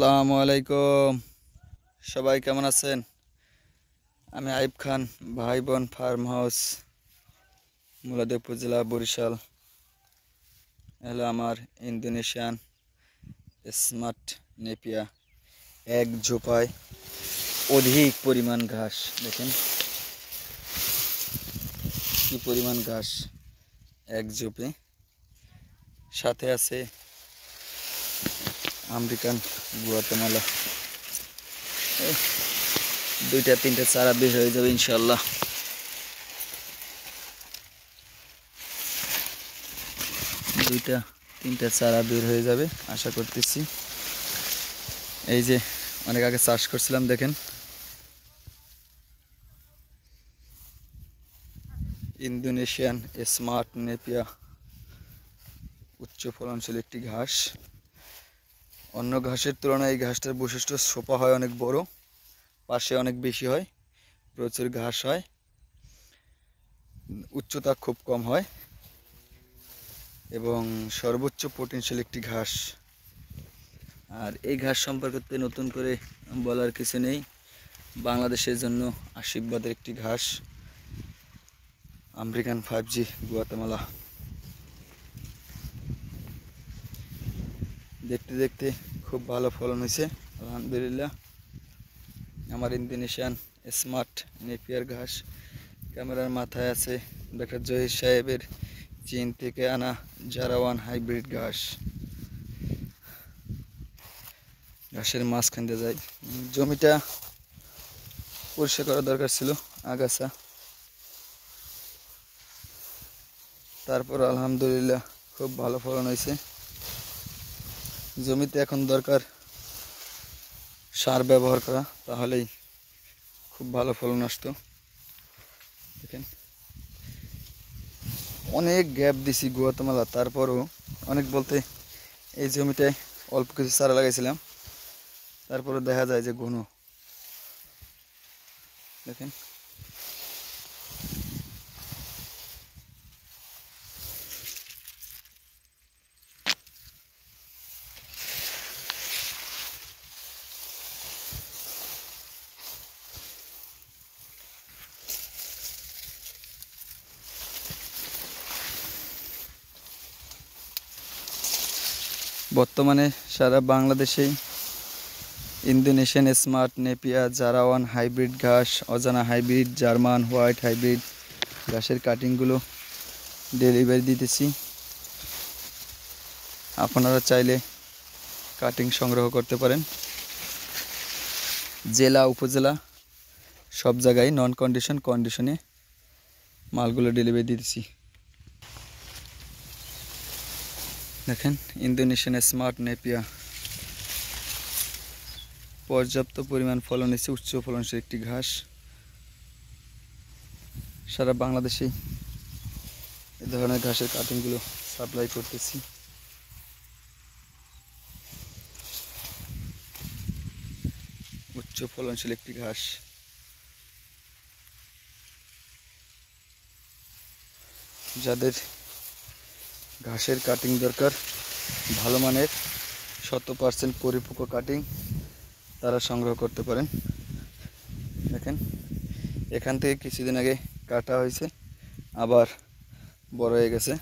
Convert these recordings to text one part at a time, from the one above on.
আসসালামু আলাইকুম। সবাই কেমন আছেন? আমি আইব খান, ভাই বোন ফার্ম হাউস, মুলাদী উপজেলা, বরিশাল। হলো আমার ইন্দোনেশিয়ান স্মার্ট নেপিয়া। এক ঝোপায় অধিক পরিমাণ ঘাস, দেখেন কি পরিমাণ ঘাস এক ঝোপে। সাথে আছে আমেরিকান গুয়াতেমালা। দুইটা তিনটা চারা বের হয়ে যাবে ইনশাল্লাহ। দুইটা তিনটা চারা বের হয়ে যাবে আশা করতেছি। এই যে অনেক আগে চাষ করছিলাম, দেখেন ইন্দোনেশিয়ান স্মার্ট নেপিয়া, উচ্চ ফলনশীল একটি ঘাস। অন্য ঘাসের তুলনায় এই ঘাসটার বৈশিষ্ট্য সোপা হয় অনেক বড়, পাশে অনেক বেশি হয়, প্রচুর ঘাস হয়, উচ্চতা খুব কম হয় এবং সর্বোচ্চ প্রোটিনশীল একটি ঘাস। আর এই ঘাস সম্পর্কে নতুন করে বলার কিছু নেই, বাংলাদেশের জন্য আশীর্বাদের একটি ঘাস, আমেরিকান 5G গুয়াতেমালা। দেখতে দেখতে খুব ভালো ফলন হয়েছে আলহামদুলিল্লাহ। আমার ইন্দোনেশিয়ান স্মার্ট নেপিয়ার ঘাস। ক্যামেরার মাথায় আছে ডক্টর জহির সাহেবের চীন থেকে আনা জারাওয়ান হাইব্রিড ঘাস। ঘাসের মাঝখান দিয়ে যায়। জমিটা পরিষ্কার করা দরকার ছিল, আগাছা। তারপর আলহামদুলিল্লাহ খুব ভালো ফলন হয়েছে। জমিতে এখন দরকার সার ব্যবহার করা, তাহলেই খুব ভালো ফলন আসতো। দেখেন অনেক গ্যাপ দিছি গুয়াতেমালা, তারপরও অনেক বলতে এই জমিটায় অল্প কিছু চারা লাগাইছিলাম, তারপরে দেখা যায় যে ঘন। দেখেন বর্তমানে সারা বাংলাদেশেই ইন্দোনেশিয়ান স্মার্ট নেপিয়া, জারাওয়ান হাইব্রিড ঘাস, অজানা হাইব্রিড, জার্মান হোয়াইট হাইব্রিড ঘাসের কাটিংগুলো ডেলিভারি দিতেছি। আপনারা চাইলে কাটিং সংগ্রহ করতে পারেন। জেলা উপজেলা সব জায়গায় নন কন্ডিশনে মালগুলো ডেলিভারি দিতেছি। দেখেন ইন্দোনেশিয়ান স্মার্ট নেপিয়া, পর্যাপ্ত পরিমাণ ফলন হয়েছে, উচ্চ ফলনশীল একটি ঘাস। সারা বাংলাদেশে এ ধরনের ঘাসের কাটিংগুলো সাপ্লাই করতেছি। উচ্চ ফলনশীল একটি ঘাস। যাদের ঘাসের কাটিং দরকার, ভালো মানের 100% পরিপক্ক কাটিং, তারা সংগ্রহ করতে পারেন। দেখেন এখান থেকে কিছুদিন আগে কাটা হয়েছে, আবার বড় হয়ে গেছে।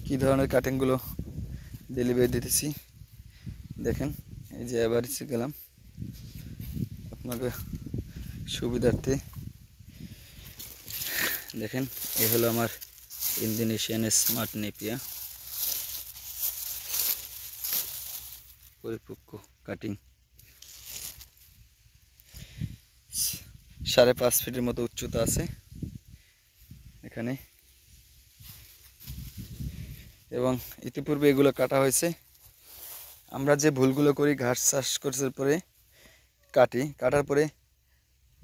কি ধরনের কাটিংগুলো ডেলিভারি দিতেছি দেখেন। এই যে এবার গেলাম আপনাকে সুবিধার্থে। দেখেন এই হলো আমার ইন্দোনেশিয়ান স্মার্ট নেপিয়া, পরিপক্ক কাটিং। 5.5 ফিটের মতো উচ্চতা আছে এখানে, এবং ইতিপূর্বে এগুলো কাটা হয়েছে। আমরা যে ভুলগুলো করি, ঘাস চাষ করার পরে কাটার পরে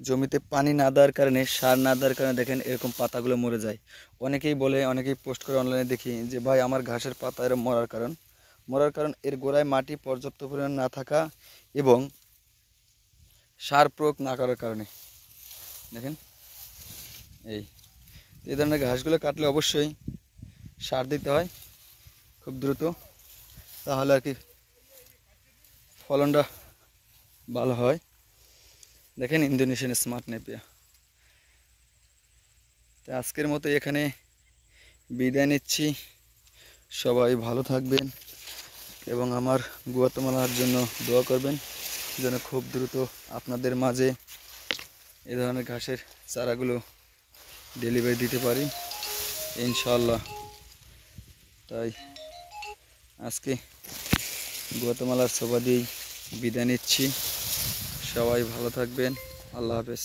জমিতে পানি না দেওয়ার কারণে, সার না দেওয়ার কারণে দেখেন এরকম পাতাগুলো মরে যায়। অনেকেই বলে, অনেকেই পোস্ট করে অনলাইনে দেখি যে ভাই আমার ঘাসের পাতা এরকম মরার কারণ এর গোড়ায় মাটি পর্যাপ্ত পরিমাণ না থাকা এবং সার প্রয়োগ না করার কারণে। দেখেন এই ধরনের ঘাসগুলো কাটলে অবশ্যই সার দিতে হয় খুব দ্রুত, তাহলে আর কি ফলনটা ভালো হয়। দেখেন ইন্দোনেশিয়ান স্মার্ট নেপিয়া। তো আজকের মতো এখানে বিদায় নিচ্ছি। সবাই ভালো থাকবেন এবং আমার গুয়াতেমালার জন্য দোয়া করবেন যেন খুব দ্রুত আপনাদের মাঝে এ ধরনের ঘাসের চারাগুলো ডেলিভারি দিতে পারি ইনশাআল্লাহ। তাই আজকে গুয়াতেমালার সভা দিয়েই বিদায় নিচ্ছি। সবাই ভালো থাকবেন। আল্লাহ হাফেজ।